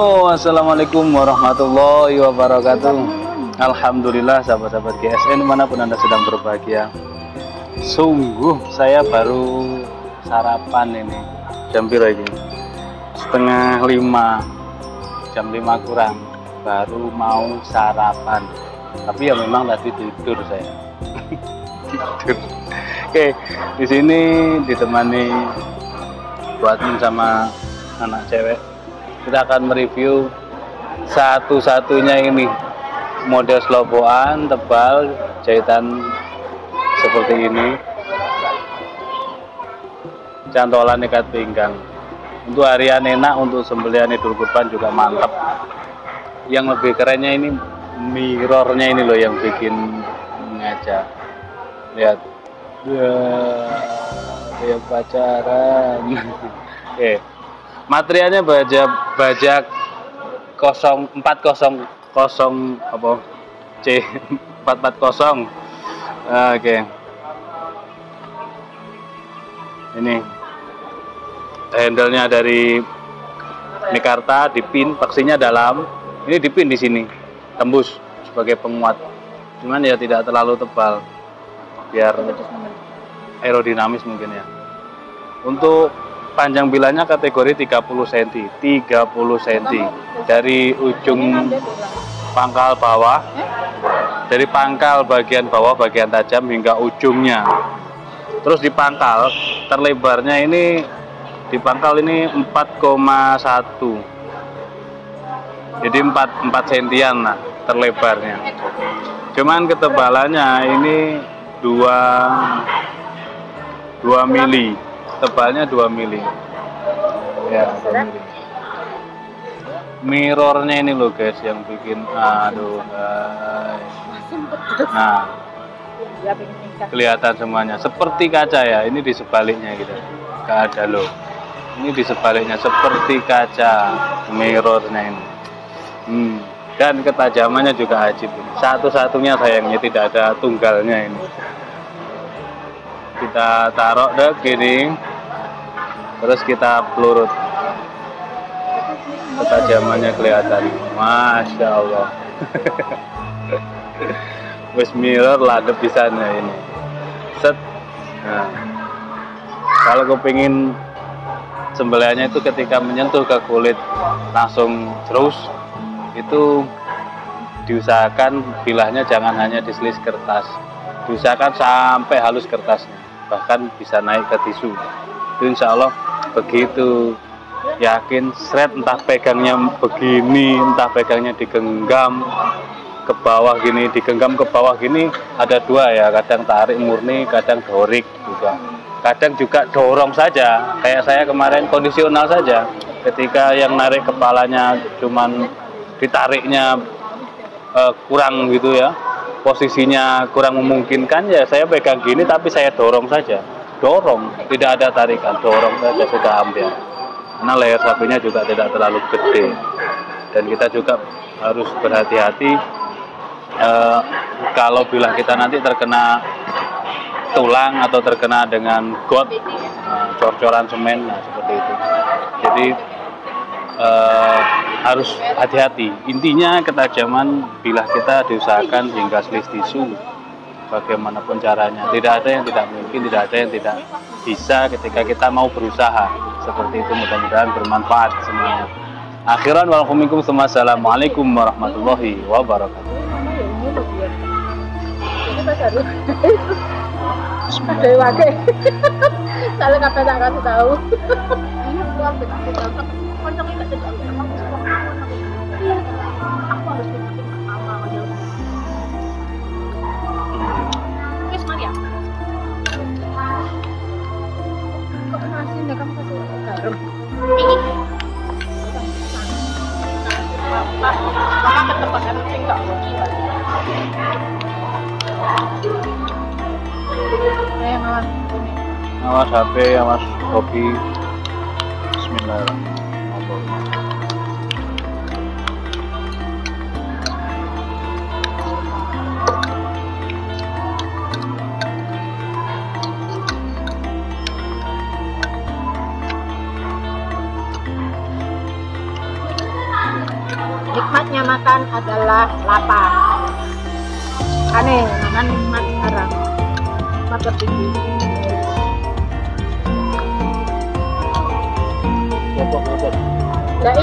Halo, assalamualaikum warahmatullahi wabarakatuh. Alhamdulillah sahabat-sahabat GSN dimanapun Anda sedang berbahagia. Sungguh saya baru sarapan ini. Jam berapa ini? Setengah 5, jam 5 kurang. Baru mau sarapan. Tapi ya memang tadi tidur saya. Tidur. Oke, di sini ditemani buatin sama anak cewek. Kita akan mereview satu-satunya ini model sloboan tebal jahitan seperti ini, cantolan ikat pinggang. Untuk harian enak, untuk sembelihan Idul Kurban juga mantap. Yang lebih kerennya ini mirrornya ini loh yang bikin ngaca. Lihat ya, kayak pacaran. Oke, materialnya bajak 0400 apa C440. Oke. Ini handle-nya dari Mekarta, dipin, paksinya dalam. Ini dipin di sini, tembus sebagai penguat. Cuman ya tidak terlalu tebal, biar aerodinamis mungkin ya. Untuk panjang bilanya kategori 30 cm, 30 cm dari ujung pangkal bawah, dari pangkal bagian bawah bagian tajam hingga ujungnya. Terus di pangkal terlebarnya ini, di pangkal ini 4,1, jadi 4 sentian lah terlebarnya. Cuman ketebalannya ini 2 mili, tebalnya 2 mili ya, 2 mili. Mirrornya ini loh guys yang bikin aduh guys. Nah, kelihatan semuanya seperti kaca ya. Ini di sebaliknya gitu, gak ada loh, ini di sebaliknya seperti kaca mirrornya ini. Dan ketajamannya juga ajib, satu-satunya sayangnya tidak ada tunggalnya ini. Kita taruh deh gini, terus kita pelurut, ketajamannya kelihatan, masya Allah. Wes mirror ladep di sana ini, set. Nah, kalau kepingin sembelihannya itu ketika menyentuh ke kulit langsung terus, itu diusahakan bilahnya jangan hanya diselis kertas, diusahakan sampai halus kertasnya, bahkan bisa naik ke tisu. Itu insya Allah begitu yakin shred, entah pegangnya begini, entah pegangnya digenggam ke bawah gini, digenggam ke bawah gini, ada dua ya, kadang tarik murni, kadang dorik juga, kadang juga dorong saja. Kayak saya kemarin kondisional saja, ketika yang narik kepalanya cuman ditariknya kurang gitu ya, posisinya kurang memungkinkan, ya saya pegang gini tapi saya dorong saja, dorong, tidak ada tarikan, dorong saja sudah ambil. Karena leher sapinya juga tidak terlalu gede, dan kita juga harus berhati-hati kalau bilah kita nanti terkena tulang atau terkena dengan got, cor-coran semen, nah seperti itu. Jadi harus hati-hati. Intinya ketajaman bilah kita diusahakan hingga selis tisu, bagaimanapun caranya. Tidak ada yang tidak mungkin, tidak ada yang tidak bisa ketika kita mau berusaha. Seperti itu, mudah-mudahan bermanfaat semuanya. Akhiran walaikumussalam, assalamualaikum warahmatullahi wabarakatuh. Kalau kata tak kasih tahu. Wes Maria. Kok asin ya, kamu kasih garam. Maka ketepatan sing enggak rugi. Awas HP, awas kopi. Bismillahirrahmanirrahim. namanya makan adalah lapar. Aneh, makan nikmat sekarang. Nikmat tertinggi. Bobok. Nah